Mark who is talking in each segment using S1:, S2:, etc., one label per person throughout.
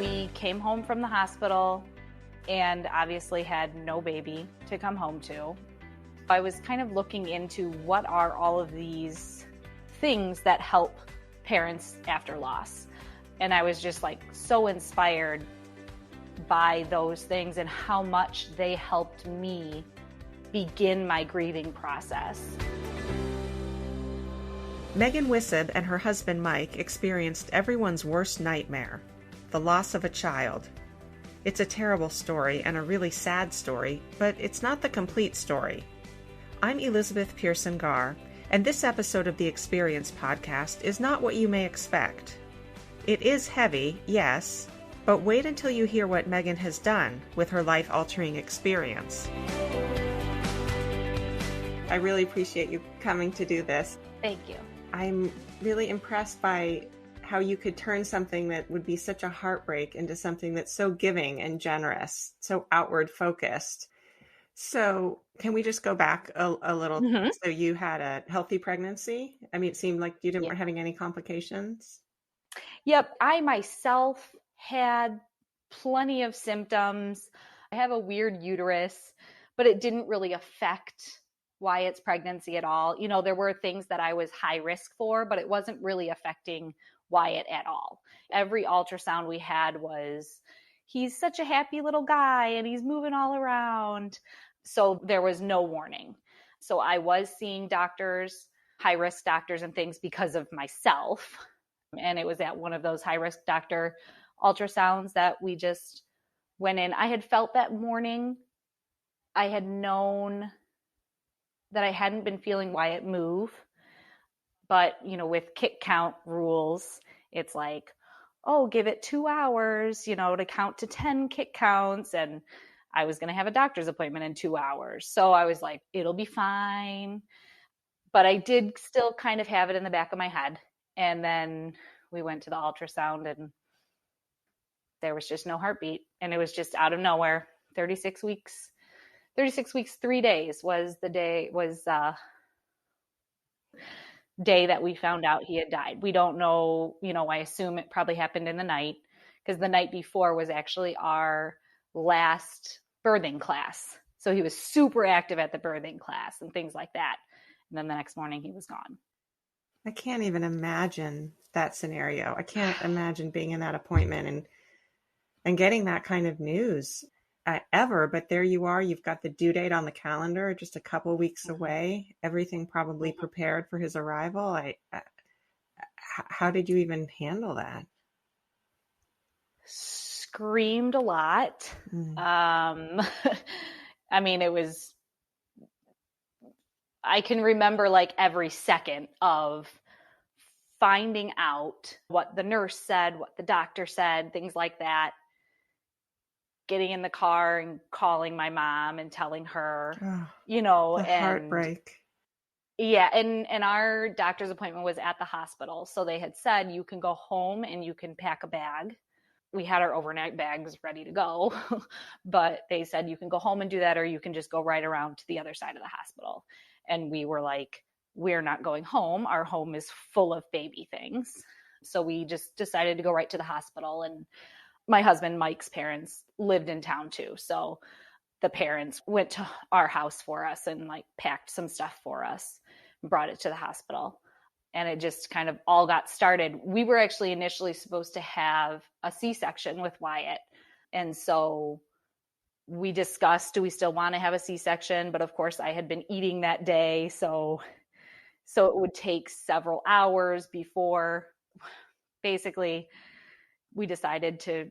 S1: We came home from the hospital and obviously had no baby to come home to. I was kind of looking into what are all of these things that help parents after loss. And I was just like so inspired by those things and how much they helped me begin my grieving process.
S2: Meagan Wizceb and her husband Mike experienced everyone's worst nightmare, the loss of a child. It's a terrible story and a really sad story, but it's not the complete story. I'm Elizabeth Pearson Garr, and this episode of the Experience podcast is not what you may expect. It is heavy, yes, but wait until you hear what Meagan has done with her life-altering experience. I really appreciate you coming to do this.
S1: Thank you.
S2: I'm really impressed by how you could turn something that would be such a heartbreak into something that's so giving and generous, so outward focused. So can we just go back a little?
S1: Mm-hmm.
S2: So you had a healthy pregnancy? I mean, it seemed like you weren't having any complications.
S1: Yep. I myself had plenty of symptoms. I have a weird uterus, but it didn't really affect Wyatt's pregnancy at all. You know, there were things that I was high risk for, but it wasn't really affecting Wyatt at all. Every ultrasound we had was, he's such a happy little guy and he's moving all around. So there was no warning. So I was seeing doctors, high risk doctors and things because of myself. And it was at one of those high risk doctor ultrasounds that we just went in. I had felt that morning, I had known that I hadn't been feeling Wyatt move. But, you know, with kick count rules, it's like, oh, give it 2 hours, you know, to count to 10 kick counts. And I was going to have a doctor's appointment in 2 hours. So I was like, it'll be fine. But I did still kind of have it in the back of my head. And then we went to the ultrasound and there was just no heartbeat. And it was just out of nowhere. 36 weeks, 3 days was the day, day that we found out he had died. We don't know, you know, I assume it probably happened in the night because the night before was actually our last birthing class. So he was super active at the birthing class and things like that. And then the next morning he was gone.
S2: I can't even imagine that scenario. I can't imagine being in that appointment and getting that kind of news ever. But there you are. You've got the due date on the calendar, just a couple weeks away. Everything probably prepared for his arrival. How did you even handle that?
S1: Screamed a lot. I mean, I can remember like every second of finding out what the nurse said, what the doctor said, things like that. Getting in the car and calling my mom and telling her, you know,
S2: the heartbreak.
S1: Yeah. And our doctor's appointment was at the hospital. So they had said, you can go home and you can pack a bag. We had our overnight bags ready to go, but they said you can go home and do that, or you can just go right around to the other side of the hospital. And we were like, we're not going home. Our home is full of baby things. So we just decided to go right to the hospital. And my husband, Mike's parents lived in town too. So the parents went to our house for us and like packed some stuff for us and brought it to the hospital. And it just kind of all got started. We were actually initially supposed to have a C-section with Wyatt. And so we discussed, do we still want to have a C-section? But of course I had been eating that day. So it would take several hours before basically we decided to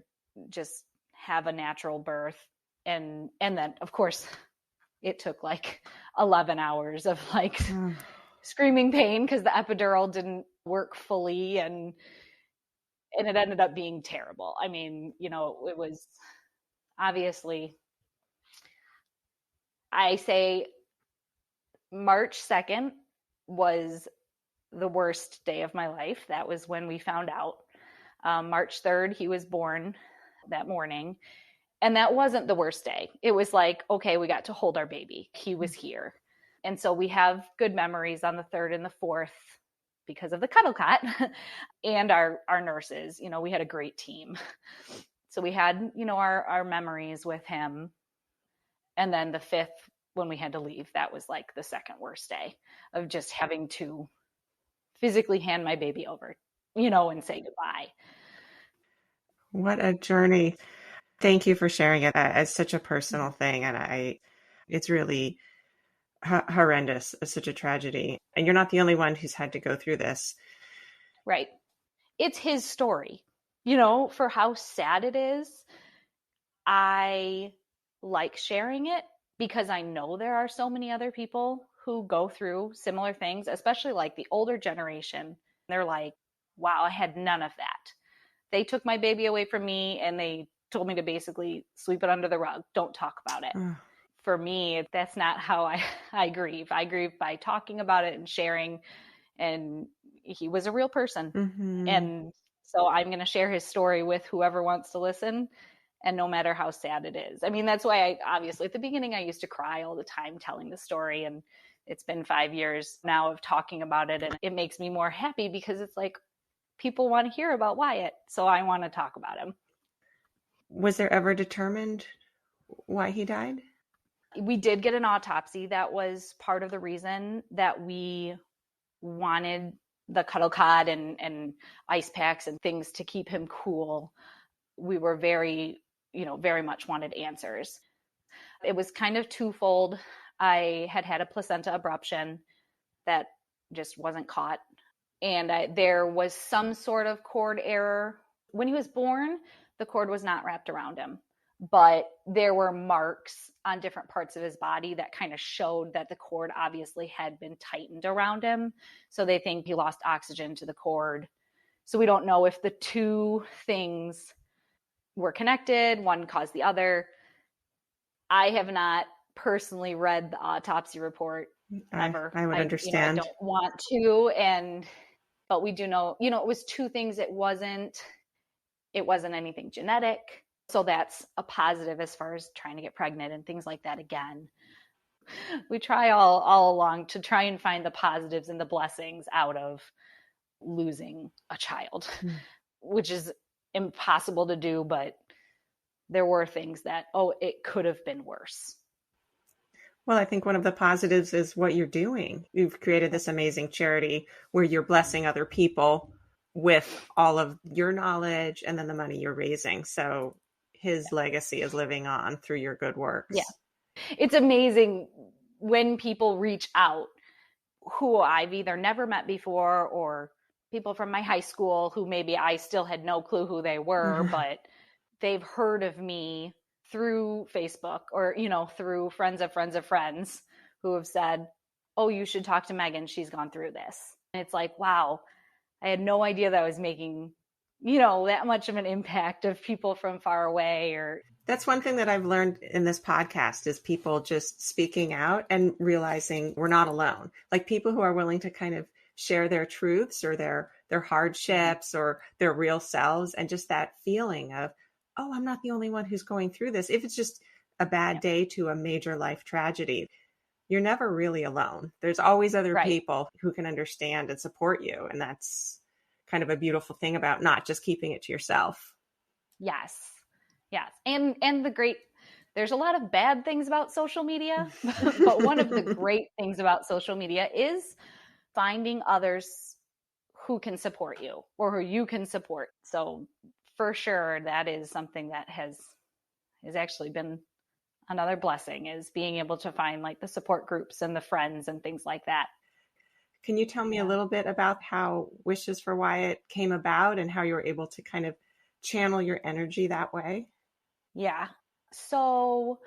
S1: just have a natural birth. And then of course it took like 11 hours of like screaming pain because the epidural didn't work fully. And it ended up being terrible. I mean, you know, it was obviously, I say March 2nd was the worst day of my life. That was when we found out. March 3rd, he was born that morning. And that wasn't the worst day. It was like, okay, we got to hold our baby. He was here. And so we have good memories on the 3rd and the 4th because of the cuddle cot and our nurses. You know, we had a great team. So we had, our memories with him. And then the 5th, when we had to leave, that was like the second worst day of just having to physically hand my baby over, and say goodbye.
S2: What a journey. Thank you for sharing it as such a personal thing. And it's really horrendous. It's such a tragedy. And you're not the only one who's had to go through this.
S1: Right. It's his story, for how sad it is. I like sharing it because I know there are so many other people who go through similar things, especially like the older generation. They're like, wow, I had none of that. They took my baby away from me and they told me to basically sweep it under the rug. Don't talk about it. For me, that's not how I grieve. I grieve by talking about it and sharing. And he was a real person.
S2: Mm-hmm.
S1: And so I'm going to share his story with whoever wants to listen. And no matter how sad it is. I mean, that's why obviously at the beginning, I used to cry all the time telling the story. And it's been 5 years now of talking about it. And it makes me more happy because it's like people want to hear about Wyatt. So I want to talk about him.
S2: Was there ever determined why he died?
S1: We did get an autopsy. That was part of the reason that we wanted the cuddle cot and ice packs and things to keep him cool. We were very much wanted answers. It was kind of twofold. I had a placenta abruption that just wasn't caught. And there was some sort of cord error. When he was born, the cord was not wrapped around him, but there were marks on different parts of his body that kind of showed that the cord obviously had been tightened around him. So they think he lost oxygen to the cord. So we don't know if the two things were connected, one caused the other. I have not personally read the autopsy report ever.
S2: I would understand.
S1: I don't want to, but we do know, it was two things. It wasn't anything genetic. So that's a positive as far as trying to get pregnant and things like that. Again, we try all along to try and find the positives and the blessings out of losing a child, which is impossible to do, but there were things that, it could have been worse.
S2: Well, I think one of the positives is what you're doing. You've created this amazing charity where you're blessing other people with all of your knowledge and then the money you're raising. So his legacy is living on through your good works.
S1: Yeah. It's amazing when people reach out who I've either never met before or people from my high school who maybe I still had no clue who they were, but they've heard of me through Facebook or, through friends of friends of friends who have said, oh, you should talk to Meagan. She's gone through this. And it's like, wow, I had no idea that I was making, that much of an impact of people from far away. Or
S2: that's one thing that I've learned in this podcast is people just speaking out and realizing we're not alone. Like people who are willing to kind of share their truths or their hardships or their real selves, and just that feeling of, oh, I'm not the only one who's going through this. If it's just a bad day to a major life tragedy, you're never really alone. There's always other people who can understand and support you. And that's kind of a beautiful thing about not just keeping it to yourself.
S1: Yes. And there's a lot of bad things about social media, but one of the great things about social media is finding others who can support you or who you can support. So for sure, that is something that has actually been another blessing, is being able to find like the support groups and the friends and things like that.
S2: Can you tell me a little bit about how Wishes for Wyatt came about and how you were able to kind of channel your energy that way?
S1: Yeah. So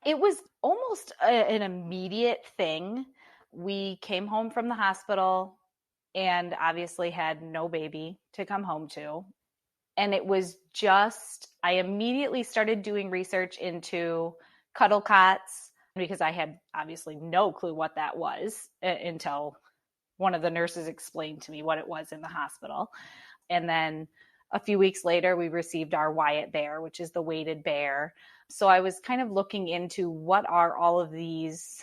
S1: it was almost an immediate thing. We came home from the hospital and obviously had no baby to come home to. And it was just, I immediately started doing research into cuddle cots because I had obviously no clue what that was until one of the nurses explained to me what it was in the hospital. And then a few weeks later, we received our Wyatt bear, which is the weighted bear. So I was kind of looking into what are all of these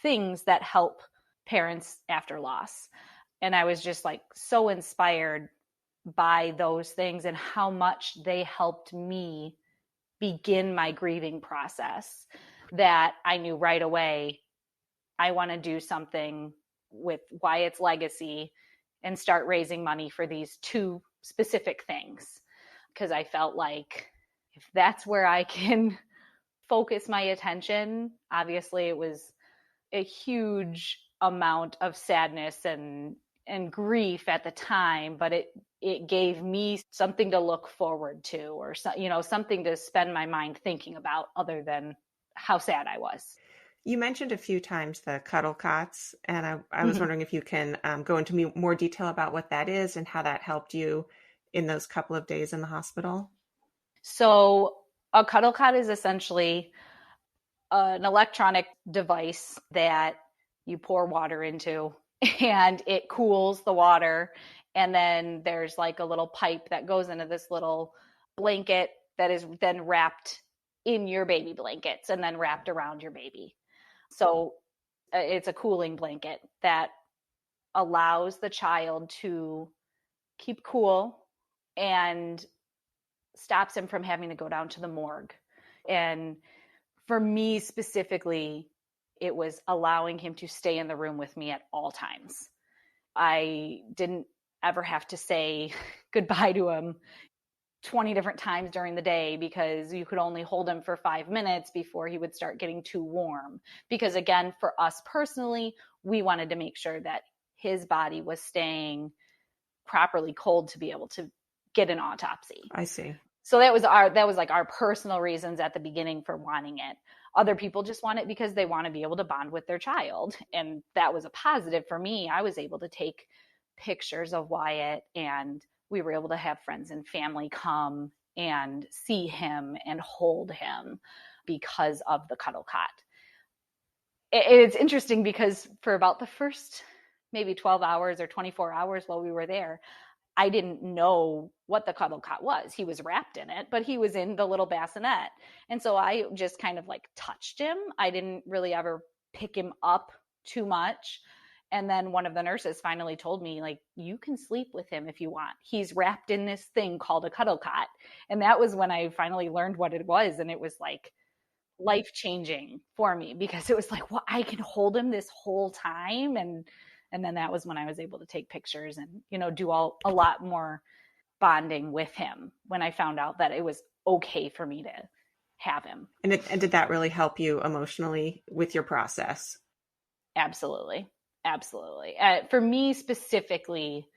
S1: things that help parents after loss. And I was just like so inspired by those things and how much they helped me begin my grieving process, that I knew right away, I want to do something with Wyatt's legacy and start raising money for these two specific things. Because I felt like if that's where I can focus my attention, obviously it was a huge amount of sadness and grief at the time, but it gave me something to look forward to, or something to spend my mind thinking about other than how sad I was.
S2: You mentioned a few times the cuddle cots, and I was
S1: Mhm.
S2: wondering if you can go into more detail about what that is and how that helped you in those couple of days in the hospital.
S1: So a cuddle cot is essentially an electronic device that you pour water into and it cools the water. And then there's like a little pipe that goes into this little blanket that is then wrapped in your baby blankets and then wrapped around your baby. So it's a cooling blanket that allows the child to keep cool and stops him from having to go down to the morgue. And for me specifically, it was allowing him to stay in the room with me at all times. I didn't ever have to say goodbye to him 20 different times during the day because you could only hold him for 5 minutes before he would start getting too warm. Because again, for us personally, we wanted to make sure that his body was staying properly cold to be able to get an autopsy.
S2: I see.
S1: So that was like our personal reasons at the beginning for wanting it. Other people just want it because they want to be able to bond with their child. And that was a positive for me. I was able to take pictures of Wyatt, and we were able to have friends and family come and see him and hold him because of the cuddle cot. It's interesting because for about the first maybe 12 hours or 24 hours while we were there, I didn't know what the cuddle cot was. He was wrapped in it, but he was in the little bassinet. And so I just kind of like touched him. I didn't really ever pick him up too much. And then one of the nurses finally told me, like, you can sleep with him if you want. He's wrapped in this thing called a cuddle cot. And that was when I finally learned what it was. And it was like life changing for me because it was like, well, I can hold him this whole time. And then that was when I was able to take pictures and, do a lot more bonding with him when I found out that it was okay for me to have him.
S2: And did that really help you emotionally with your process?
S1: Absolutely. Absolutely. For me specifically,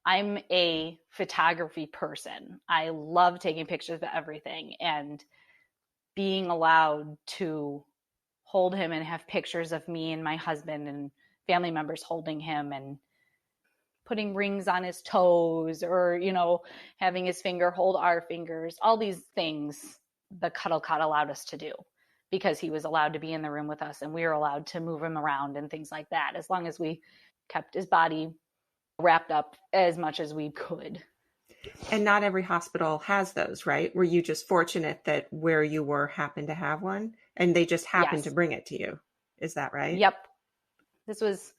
S1: I'm a photography person. I love taking pictures of everything, and being allowed to hold him and have pictures of me and my husband and family members holding him and putting rings on his toes, or, having his finger hold our fingers, all these things the cuddle cot allowed us to do because he was allowed to be in the room with us and we were allowed to move him around and things like that, as long as we kept his body wrapped up as much as we could.
S2: And not every hospital has those, right? Were you just fortunate that where you were happened to have one and they just happened to
S1: Yes.
S2: bring it to you? Is that right?
S1: Yep. This was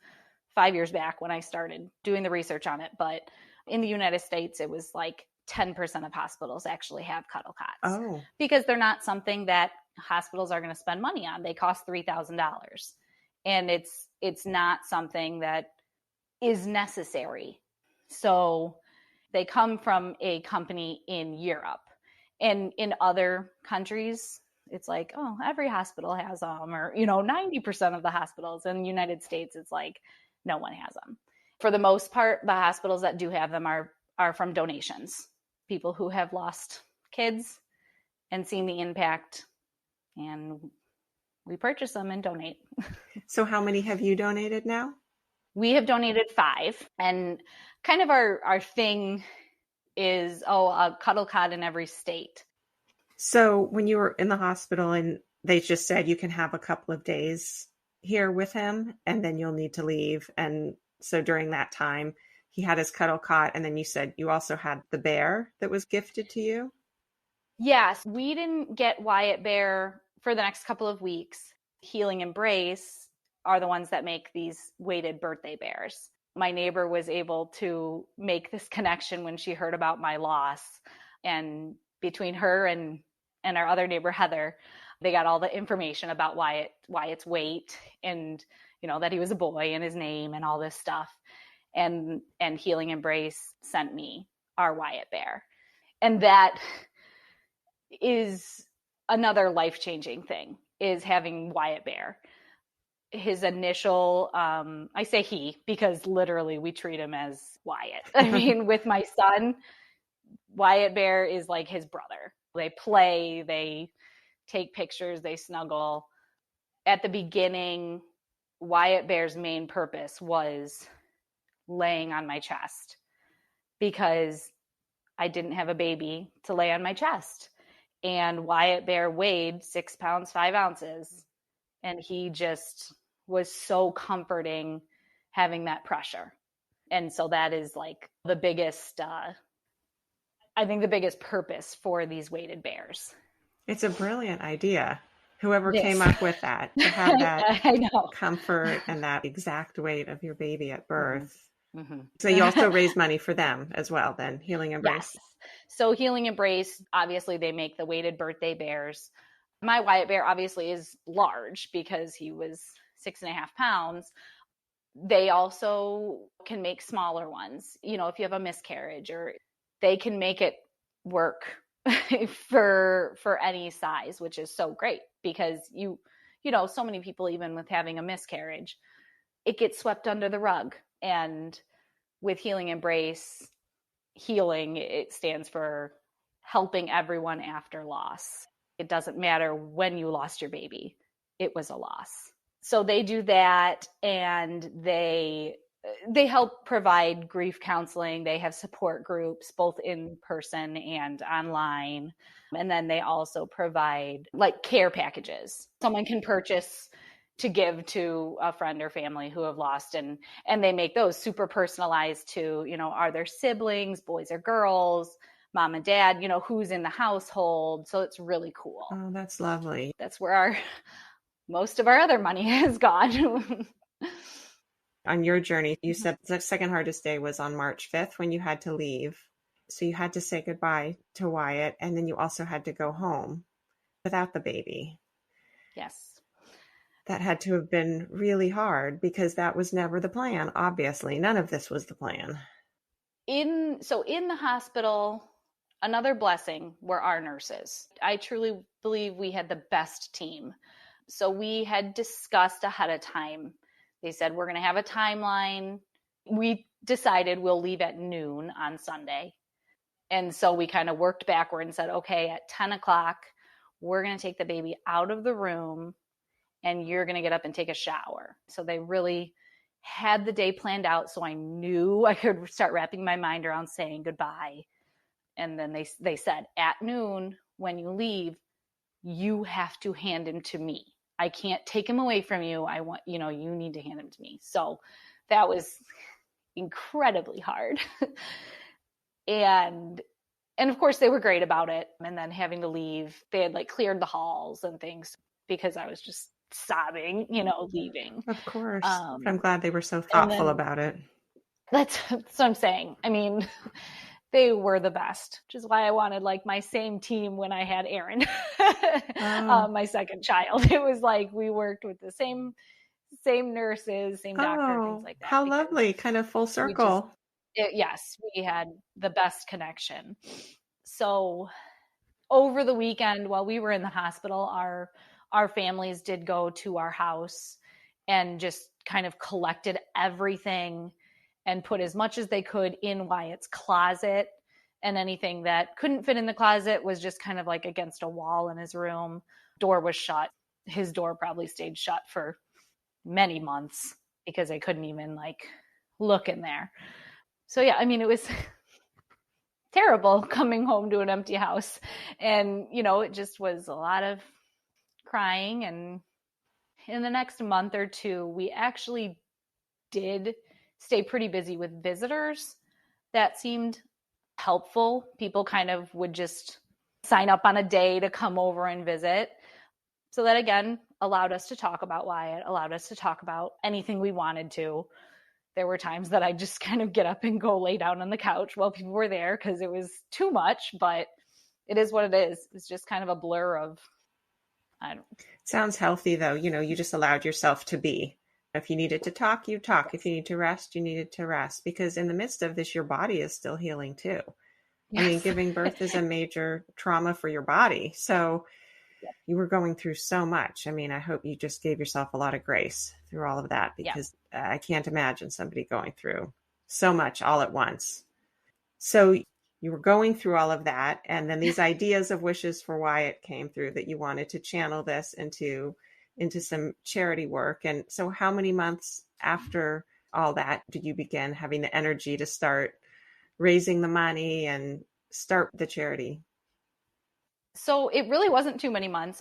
S1: 5 years back when I started doing the research on it. But in the United States, it was like 10% of hospitals actually have cuddle cots.
S2: Oh.
S1: Because they're not something that hospitals are going to spend money on. They cost $3,000. And it's not something that is necessary. So they come from a company in Europe. And in other countries, it's like, oh, every hospital has them, or, 90% of the hospitals. In the United States, it's like, no one has them. For the most part, the hospitals that do have them are from donations. People who have lost kids and seen the impact, and we purchase them and donate.
S2: So how many have you donated now?
S1: We have donated 5, and kind of our thing is, a cuddle cot in every state.
S2: So when you were in the hospital and they just said you can have a couple of days here with him and then you'll need to leave. And so during that time, he had his cuddle cot. And then you said you also had the bear that was gifted to you.
S1: Yes, we didn't get Wyatt Bear for the next couple of weeks. Healing Embrace are the ones that make these weighted birthday bears. my neighbor was able to make this connection when she heard about my loss. And between her and our other neighbor, Heather, they got all the information about Wyatt's weight and, that he was a boy and his name and all this stuff. And Healing Embrace sent me our Wyatt bear. And that is another life-changing thing, is having Wyatt bear. His initial, I say he, because literally we treat him as Wyatt. I mean, with my son, Wyatt bear is like his brother. They play, they take pictures, they snuggle. At the beginning, Wyatt bear's main purpose was laying on my chest because I didn't have a baby to lay on my chest. And Wyatt bear weighed 6 pounds, 5 ounces. And he just was so comforting having that pressure. And so that is like the biggest, I think the biggest purpose for these weighted bears.
S2: It's a brilliant idea. Whoever came up with that, to have that
S1: I know.
S2: comfort and that exact weight of your baby at birth.
S1: Mm-hmm.
S2: So you also raise money for them as well, then, Healing Embrace?
S1: Yes. So Healing Embrace, obviously they make the weighted birthday bears. My Wyatt bear obviously is large because he was 6.5 pounds. They also can make smaller ones. If you have a miscarriage, or they can make it work for any size, which is so great because so many people, even with having a miscarriage, it gets swept under the rug. And with Healing Embrace, healing, it stands for helping everyone after loss. It doesn't matter when you lost your baby, it was a loss. So they do that, and they help provide grief counseling. They have support groups, both in person and online. And then they also provide like care packages someone can purchase to give to a friend or family who have lost. And they make those super personalized to, are there siblings, boys or girls, mom and dad, who's in the household. So it's really cool.
S2: Oh, that's lovely.
S1: That's where most of our other money has gone.
S2: On your journey, you said the second hardest day was on March 5th when you had to leave. So you had to say goodbye to Wyatt, and then you also had to go home without the baby.
S1: Yes.
S2: That had to have been really hard because that was never the plan. Obviously, none of this was the plan.
S1: In the hospital, another blessing were our nurses. I truly believe we had the best team. So we had discussed ahead of time. They said, we're going to have a timeline. We decided we'll leave at noon on Sunday. And so we kind of worked backward and said, okay, at 10 o'clock, we're going to take the baby out of the room and you're going to get up and take a shower. So they really had the day planned out. So I knew I could start wrapping my mind around saying goodbye. And then they said, at noon, when you leave, you have to hand him to me. I can't take him away from you. I want, you need to hand him to me. So that was incredibly hard. And of course they were great about it. And then having to leave, they had like cleared the halls and things because I was just sobbing, leaving.
S2: Of course. I'm glad they were so thoughtful about it.
S1: That's what I'm saying. I mean, they were the best, which is why I wanted like my same team when I had Aaron, my second child. It was like we worked with the same nurses, same doctor, things like that.
S2: How lovely, kind of full circle.
S1: Yes, we had the best connection. So over the weekend while we were in the hospital, our families did go to our house and just kind of collected everything and put as much as they could in Wyatt's closet, and anything that couldn't fit in the closet was just kind of like against a wall in his room. Door was shut. His door probably stayed shut for many months because I couldn't even like look in there. So yeah, I mean, it was terrible coming home to an empty house. And, it just was a lot of crying. And in the next month or two, we actually did stay pretty busy with visitors. That seemed helpful. People kind of would just sign up on a day to come over and visit. So that again allowed us to talk about Wyatt, allowed us to talk about anything we wanted to. there were times that I just kind of get up and go lay down on the couch while people were there because it was too much, but it is what it is. It's just kind of a blur of, I don't.
S2: Sounds healthy though. You just allowed yourself to be. If you needed to talk, you talk. If you need to rest, you needed to rest. Because in the midst of this, your body is still healing too.
S1: Yes.
S2: I mean, giving birth is a major trauma for your body. So you were going through so much. I mean, I hope you just gave yourself a lot of grace through all of that, because I can't imagine somebody going through so much all at once. So you were going through all of that, and then these ideas of wishes for Wyatt came through, that you wanted to channel this into some charity work. And so how many months after all that did you begin having the energy to start raising the money and start the charity?
S1: So it really wasn't too many months.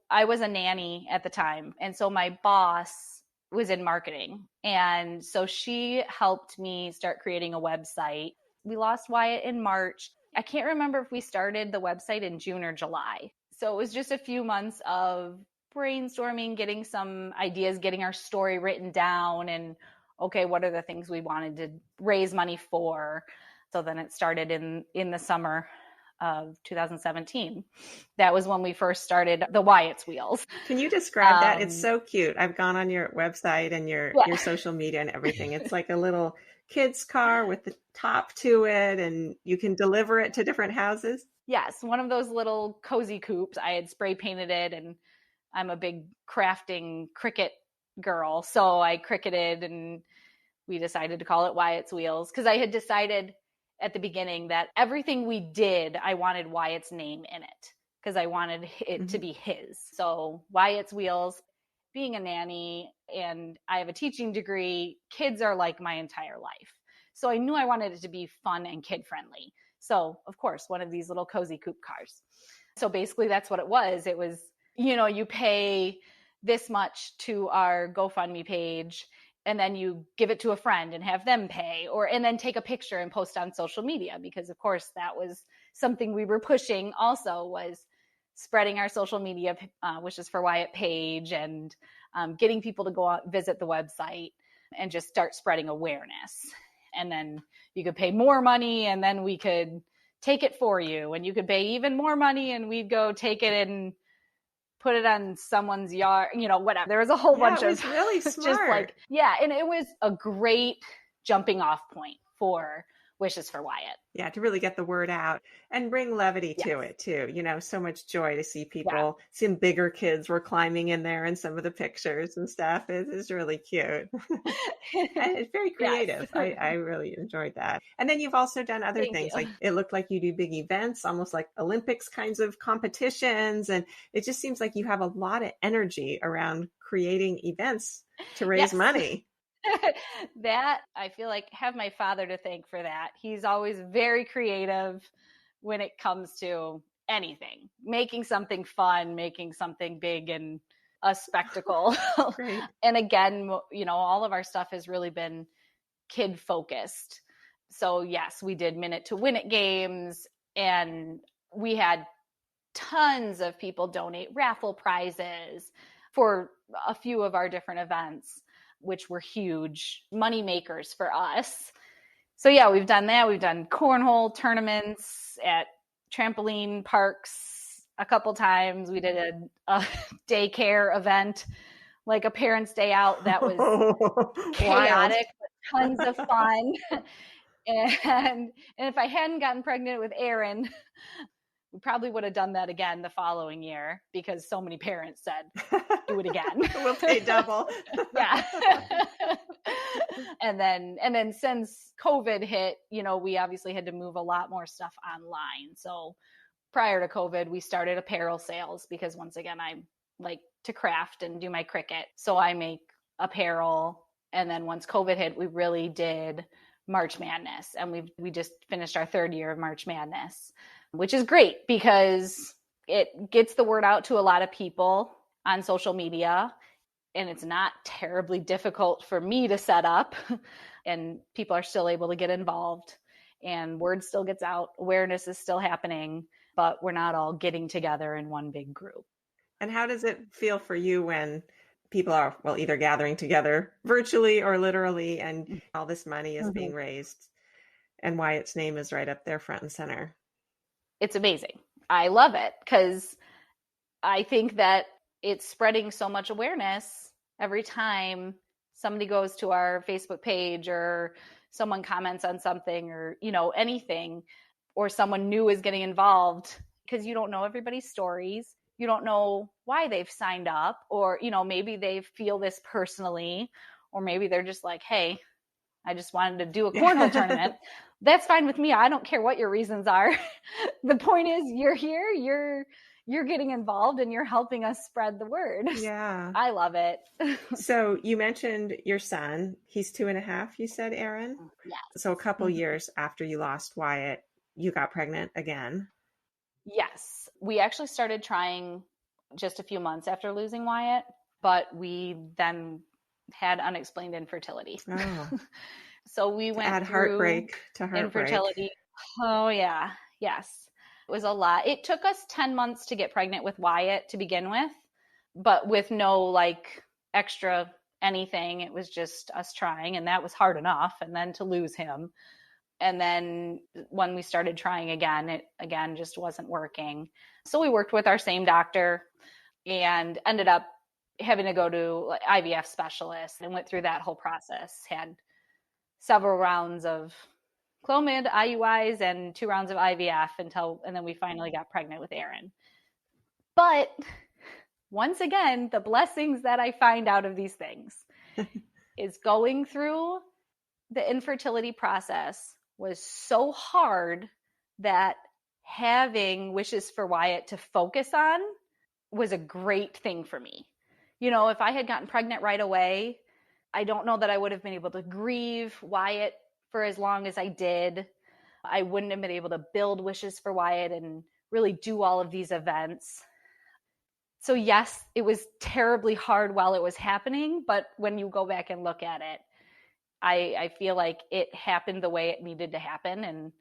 S1: I was a nanny at the time. And so my boss was in marketing. And so she helped me start creating a website. We lost Wyatt in March. I can't remember if we started the website in June or July. So it was just a few months of brainstorming, getting some ideas, getting our story written down, and okay, what are the things we wanted to raise money for? So then it started in the summer of 2017. That was when we first started the Wyatt's Wheels.
S2: Can you describe that? It's so cute. I've gone on your website and your social media and everything. It's like a little kid's car with the top to it, and you can deliver it to different houses.
S1: Yes, one of those little cozy coupes. I had spray painted it, and I'm a big crafting Cricut girl. So I cricketed, and we decided to call it Wyatt's Wheels, because I had decided at the beginning that everything we did, I wanted Wyatt's name in it, because I wanted it to be his. So Wyatt's Wheels, being a nanny, and I have a teaching degree, kids are like my entire life. So I knew I wanted it to be fun and kid friendly. So of course, one of these little cozy coupe cars. So basically that's what it was. It was, you pay this much to our GoFundMe page, and then you give it to a friend and have them pay, and then take a picture and post on social media, because of course that was something we were pushing also, was spreading our social media Wishes for Wyatt page, and getting people to go out, visit the website, and just start spreading awareness. And then you could pay more money, and then we could take it for you, and you could pay even more money, and we'd go take it and put it on someone's yard, whatever. There was a whole bunch of,
S2: it was really smart.
S1: Just like, and it was a great jumping off point for Wishes for Wyatt.
S2: Yeah, to really get the word out and bring levity to it too. So much joy to see people, some bigger kids were climbing in there in some of the pictures and stuff. It is really cute. And it's very creative. Yes. I really enjoyed that. And then you've also done other things. Like, it looked like you do big events, almost like Olympics kinds of competitions. And it just seems like you have a lot of energy around creating events to raise money.
S1: That, I feel like, have my father to thank for that. He's always very creative when it comes to anything, making something fun, making something big and a spectacle. And again, all of our stuff has really been kid focused. So yes, we did minute to win it games, and we had tons of people donate raffle prizes for a few of our different events, which were huge money makers for us. So yeah, we've done that. We've done cornhole tournaments at trampoline parks a couple times. We did a daycare event, like a parents' day out, that was chaotic, but tons of fun. And if I hadn't gotten pregnant with Aaron, we probably would have done that again the following year, because so many parents said, do it again.
S2: We'll pay double.
S1: Yeah. And then since COVID hit, we obviously had to move a lot more stuff online. So prior to COVID, we started apparel sales, because once again, I like to craft and do my Cricut. So I make apparel. And then once COVID hit, we really did March Madness. And we just finished our third year of March Madness, which is great because it gets the word out to a lot of people on social media, and it's not terribly difficult for me to set up, and people are still able to get involved, and word still gets out. Awareness is still happening, but we're not all getting together in one big group.
S2: And how does it feel for you when people are, well, either gathering together virtually or literally, and all this money is being raised. And Wyatt's name is right up there front and center.
S1: It's amazing. I love it because I think that it's spreading so much awareness every time somebody goes to our Facebook page or someone comments on something or, anything, or someone new is getting involved, because you don't know everybody's stories. You don't know why they've signed up, or, maybe they feel this personally, or maybe they're just like, hey, I just wanted to do a cornhole tournament. That's fine with me. I don't care what your reasons are. The point is you're here, you're getting involved, and you're helping us spread the word.
S2: Yeah.
S1: I love it.
S2: So you mentioned your son. He's 2.5, you said, Erin?
S1: Yes.
S2: So a couple years after you lost Wyatt, you got pregnant again.
S1: Yes. We actually started trying just a few months after losing Wyatt, but we then had unexplained infertility.
S2: Oh.
S1: So we went
S2: add
S1: through
S2: heartbreak to heartbreak.
S1: Infertility. Oh yeah. Yes. It was a lot. It took us 10 months to get pregnant with Wyatt to begin with, but with no extra anything. It was just us trying, and that was hard enough. And then to lose him. And then when we started trying again, it again just wasn't working. So we worked with our same doctor and ended up having to go to IVF specialists, and went through that whole process. Had several rounds of Clomid, IUIs, and 2 rounds of IVF and then we finally got pregnant with Erin. But once again, the blessings that I find out of these things is going through the infertility process was so hard that having Wishes for Wyatt to focus on was a great thing for me. If I had gotten pregnant right away, I don't know that I would have been able to grieve Wyatt for as long as I did. I wouldn't have been able to build Wishes for Wyatt and really do all of these events. So yes, it was terribly hard while it was happening, but when you go back and look at it, I feel like it happened the way it needed to happen.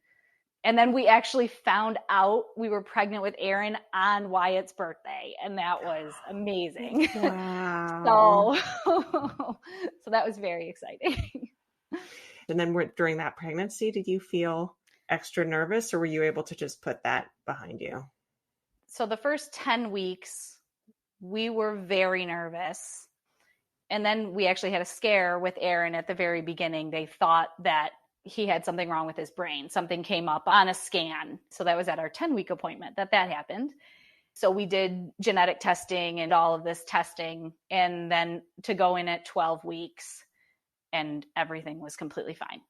S1: And then we actually found out we were pregnant with Erin on Wyatt's birthday, and that was amazing.
S2: Wow.
S1: So that was very exciting.
S2: And then during that pregnancy, did you feel extra nervous, or were you able to just put that behind you?
S1: So the first 10 weeks, we were very nervous. And then we actually had a scare with Erin at the very beginning. They thought that he had something wrong with his brain. Something came up on a scan. So that was at our 10-week appointment that happened. So we did genetic testing and all of this testing, and then to go in at 12 weeks and everything was completely fine.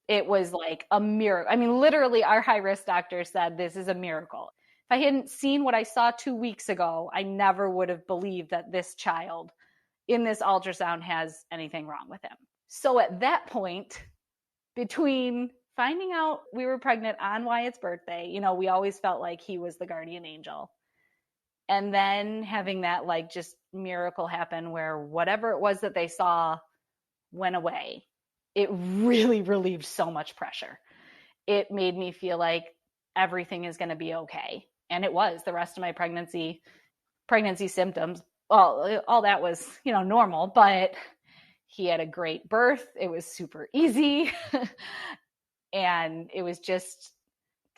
S1: It was like a miracle. I mean, literally our high-risk doctor said, this is a miracle. If I hadn't seen what I saw 2 weeks ago, I never would have believed that this child in this ultrasound has anything wrong with him. So at that point, between finding out we were pregnant on Wyatt's birthday, we always felt like he was the guardian angel. And then having that just miracle happen where whatever it was that they saw went away, it really relieved so much pressure. It made me feel like everything is going to be okay. And it was. The rest of my pregnancy symptoms, all that was, normal, but he had a great birth. It was super easy. And it was just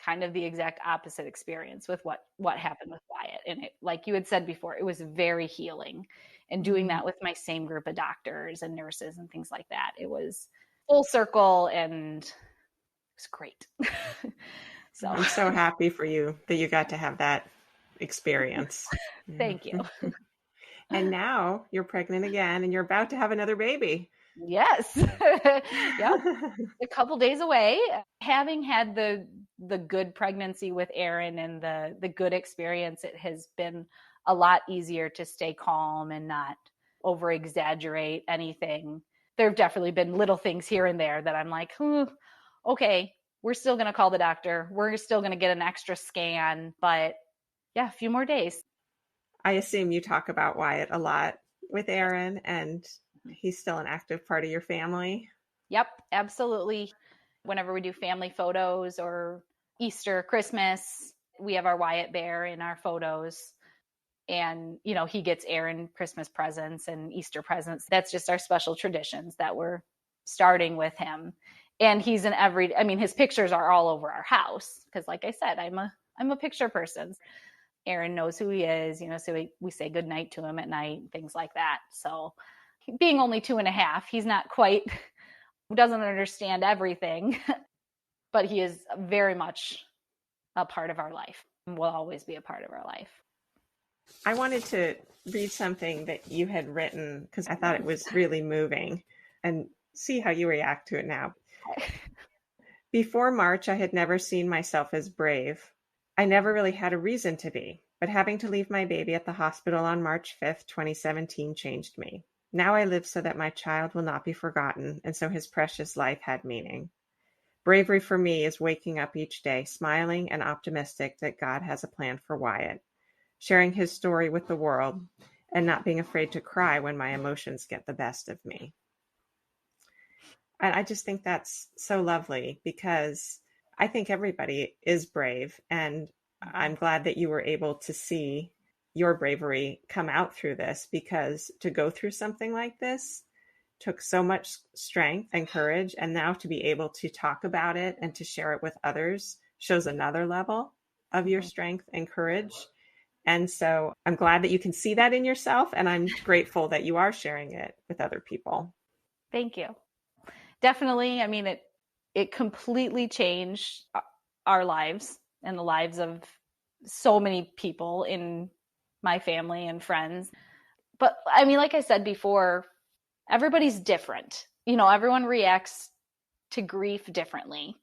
S1: kind of the exact opposite experience with what happened with Wyatt. And it, like you had said before, it was very healing. And doing that with my same group of doctors and nurses and things like that, it was full circle and it was great. So
S2: I'm so happy for you that you got to have that experience.
S1: Thank you.
S2: And now you're pregnant again and you're about to have another baby.
S1: Yes. Yep. A couple days away. Having had the good pregnancy with Erin and the good experience, it has been a lot easier to stay calm and not over exaggerate anything. There have definitely been little things here and there that I'm like, okay, we're still going to call the doctor. We're still going to get an extra scan, but yeah, a few more days.
S2: I assume you talk about Wyatt a lot with Erin, and he's still an active part of your family.
S1: Yep, absolutely. Whenever we do family photos or Easter, Christmas, we have our Wyatt bear in our photos. And, you know, he gets Aaron Christmas presents and Easter presents. That's just our special traditions that we're starting with him. And he's in his pictures are all over our house. Cause like I said, I'm a picture person. Aaron knows who he is, you know, so we say good night to him at night, things like that. So being only 2.5, he's not quite, doesn't understand everything, but he is very much a part of our life and will always be a part of our life.
S2: I wanted to read something that you had written because I thought it was really moving and see how you react to it now. Before March, I had never seen myself as brave. I never really had a reason to be, but having to leave my baby at the hospital on March 5th, 2017 changed me. Now I live so that my child will not be forgotten, and so his precious life had meaning. Bravery for me is waking up each day, smiling and optimistic that God has a plan for Wyatt, sharing his story with the world, and not being afraid to cry when my emotions get the best of me. And I just think that's so lovely because I think everybody is brave. And I'm glad that you were able to see your bravery come out through this, because to go through something like this took so much strength and courage. And now to be able to talk about it and to share it with others shows another level of your strength and courage. And so I'm glad that you can see that in yourself. And I'm grateful that you are sharing it with other people.
S1: Thank you. Definitely. I mean, it completely changed our lives and the lives of so many people in my family and friends. But I mean, like I said before, everybody's different. You know, everyone reacts to grief differently.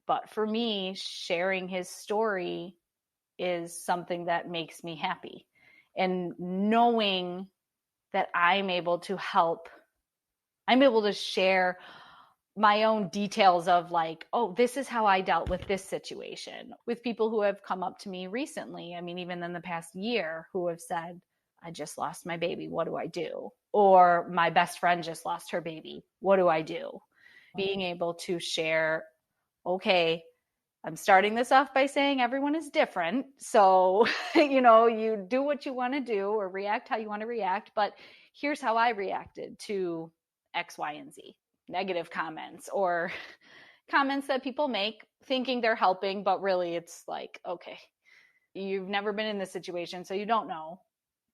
S1: But for me, sharing his story is something that makes me happy. And knowing that I'm able to help, I'm able to share my own details of like, oh, this is how I dealt with this situation with people who have come up to me recently. I mean, even in the past year, who have said, I just lost my baby. What do I do? Or my best friend just lost her baby. What do I do? Being able to share, okay, I'm starting this off by saying everyone is different. So, you know, you do what you want to do or react how you want to react. But here's how I reacted to X, Y, and Z. Negative comments or comments that people make thinking they're helping, but really it's like, okay, you've never been in this situation, so you don't know.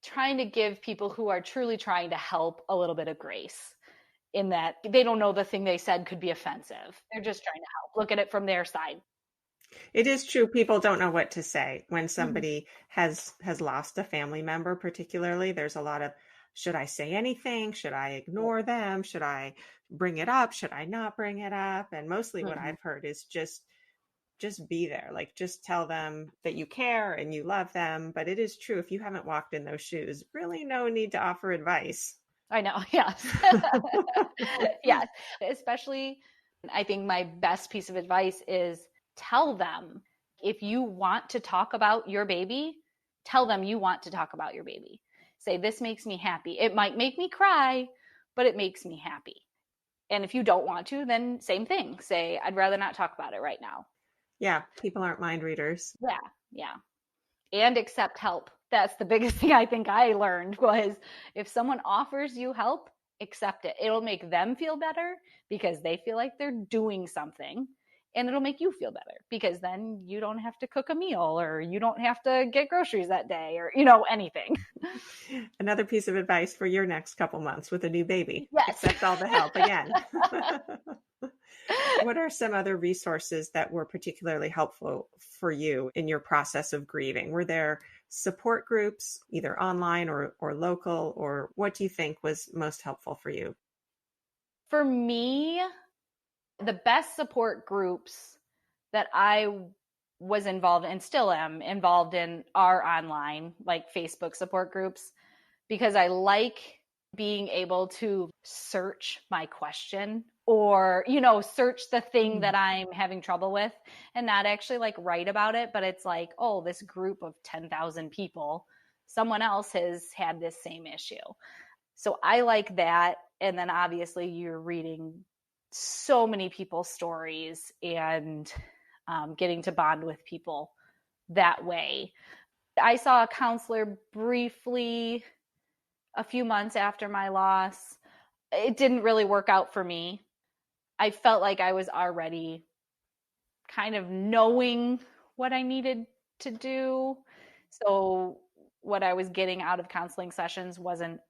S1: Trying to give people who are truly trying to help a little bit of grace in that they don't know the thing they said could be offensive. They're just trying to help. Look at it from their side.
S2: It is true. People don't know what to say when somebody has lost a family member, particularly. There's a lot of, should I say anything? Should I ignore them? Should I bring it up? Should I not bring it up? And mostly what I've heard is just be there. Like, just tell them that you care and you love them. But it is true. If you haven't walked in those shoes, really no need to offer advice.
S1: I know. Yes. Yes. Especially, I think my best piece of advice is tell them if you want to talk about your baby, tell them you want to talk about your baby. Say, this makes me happy. It might make me cry, but it makes me happy. And if you don't want to, then same thing. Say, I'd rather not talk about it right now.
S2: Yeah. People aren't mind readers.
S1: Yeah. Yeah. And accept help. That's the biggest thing I think I learned was if someone offers you help, accept it. It'll make them feel better because they feel like they're doing something. And it'll make you feel better because then you don't have to cook a meal or you don't have to get groceries that day or, you know, anything.
S2: Another piece of advice for your next couple months with a new baby.
S1: Yes.
S2: Accept all the help again. What are some other resources that were particularly helpful for you in your process of grieving? Were there support groups, either online or local, or what do you think was most helpful for you?
S1: For me, the best support groups that I was involved in and still am involved in are online, like Facebook support groups, because I like being able to search my question or, you know, search the thing that I'm having trouble with and not actually like write about it. But it's like, oh, this group of 10,000 people, someone else has had this same issue. So I like that. And then obviously you're reading so many people's stories and getting to bond with people that way. I saw a counselor briefly a few months after my loss. It didn't really work out for me. I felt like I was already kind of knowing what I needed to do. So what I was getting out of counseling sessions wasn't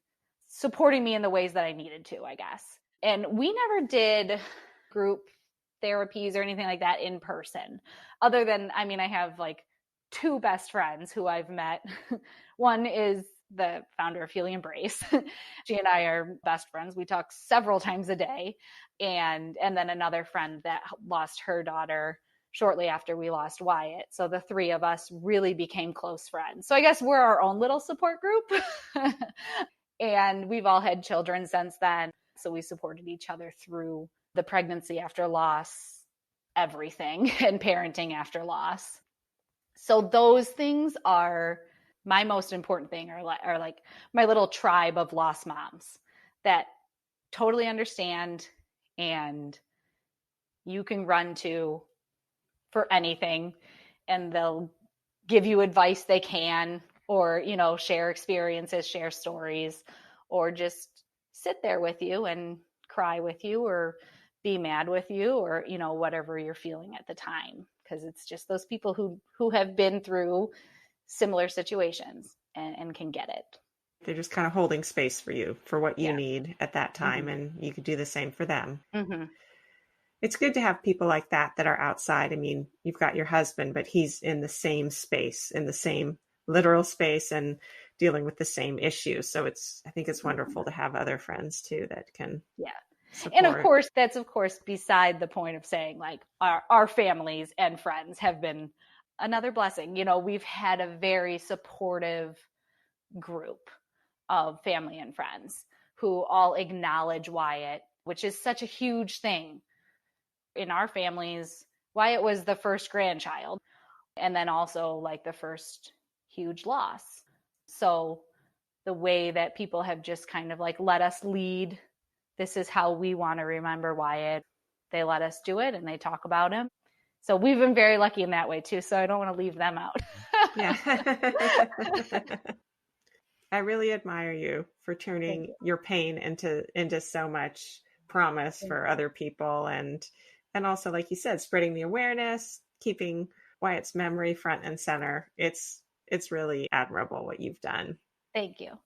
S1: supporting me in the ways that I needed to, I guess. And we never did group therapies or anything like that in person, other than, I mean, I have like 2 best friends who I've met. One is the founder of Healing Embrace. She and I are best friends. We talk several times a day. And then another friend that lost her daughter shortly after we lost Wyatt. So the 3 of us really became close friends. So I guess we're our own little support group. And we've all had children since then. So we supported each other through the pregnancy after loss, everything, and parenting after loss. So those things are my most important thing, are like my little tribe of lost moms that totally understand and you can run to for anything, and they'll give you advice they can, or, you know, share experiences, share stories, or just sit there with you and cry with you or be mad with you, or, you know, whatever you're feeling at the time. Because it's just those people who have been through similar situations and can get it.
S2: They're just kind of holding space for you for what you need at that time, and you could do the same for them. It's good to have people like that are outside. I mean, you've got your husband, but he's in the same space, in the same literal space, and dealing with the same issues. So I think it's wonderful to have other friends too that can support.
S1: And of course, that's of course beside the point of saying like our families and friends have been another blessing. You know, we've had a very supportive group of family and friends who all acknowledge Wyatt, which is such a huge thing. In our families, Wyatt was the first grandchild, and then also like the first huge loss. So the way that people have just kind of like let us lead, this is how we want to remember Wyatt. They let us do it and they talk about him. So we've been very lucky in that way too. So I don't want to leave them out.
S2: Yeah. I really admire you for turning your pain into so much promise for other people. And also, like you said, spreading the awareness, keeping Wyatt's memory front and center. It's really admirable what you've done.
S1: Thank you.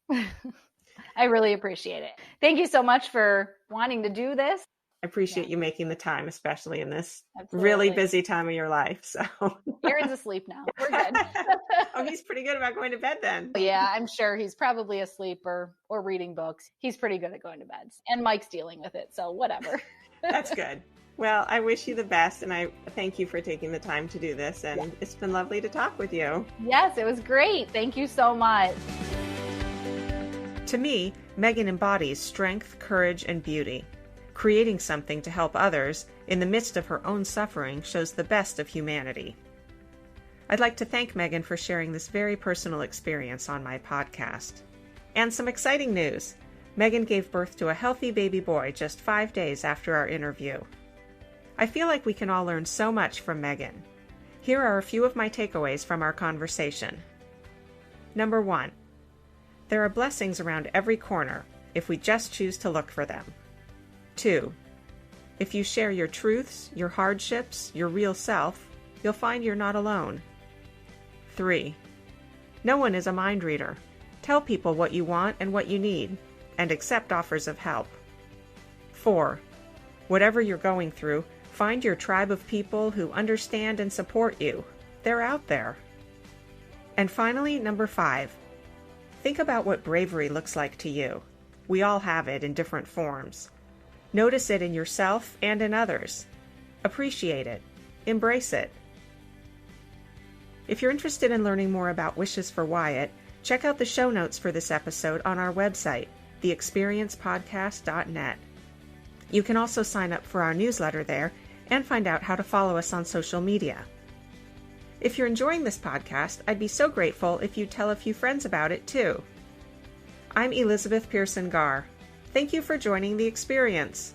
S1: I really appreciate it. Thank you so much for wanting to do this.
S2: I appreciate you making the time, especially in this really busy time of your life. So
S1: Aaron's asleep now. We're good.
S2: Oh, he's pretty good about going to bed then.
S1: Yeah, I'm sure he's probably asleep or reading books. He's pretty good at going to bed. And Mike's dealing with it, so whatever.
S2: That's good. Well, I wish you the best, and I thank you for taking the time to do this, and it's been lovely to talk with you.
S1: Yes, it was great. Thank you so much.
S2: To me, Meagan embodies strength, courage, and beauty. Creating something to help others in the midst of her own suffering shows the best of humanity. I'd like to thank Meagan for sharing this very personal experience on my podcast. And some exciting news. Meagan gave birth to a healthy baby boy just 5 days after our interview. I feel like we can all learn so much from Meagan. Here are a few of my takeaways from our conversation. Number 1. There are blessings around every corner if we just choose to look for them. 2. If you share your truths, your hardships, your real self, you'll find you're not alone. 3. No one is a mind reader. Tell people what you want and what you need, and accept offers of help. 4. Whatever you're going through, find your tribe of people who understand and support you. They're out there. And finally, number 5. Think about what bravery looks like to you. We all have it in different forms. Notice it in yourself and in others. Appreciate it. Embrace it. If you're interested in learning more about Wishes for Wyatt, check out the show notes for this episode on our website, theexperiencepodcast.net. You can also sign up for our newsletter there and find out how to follow us on social media. If you're enjoying this podcast, I'd be so grateful if you'd tell a few friends about it too. I'm Elizabeth Pearson Garr. Thank you for joining The Experience.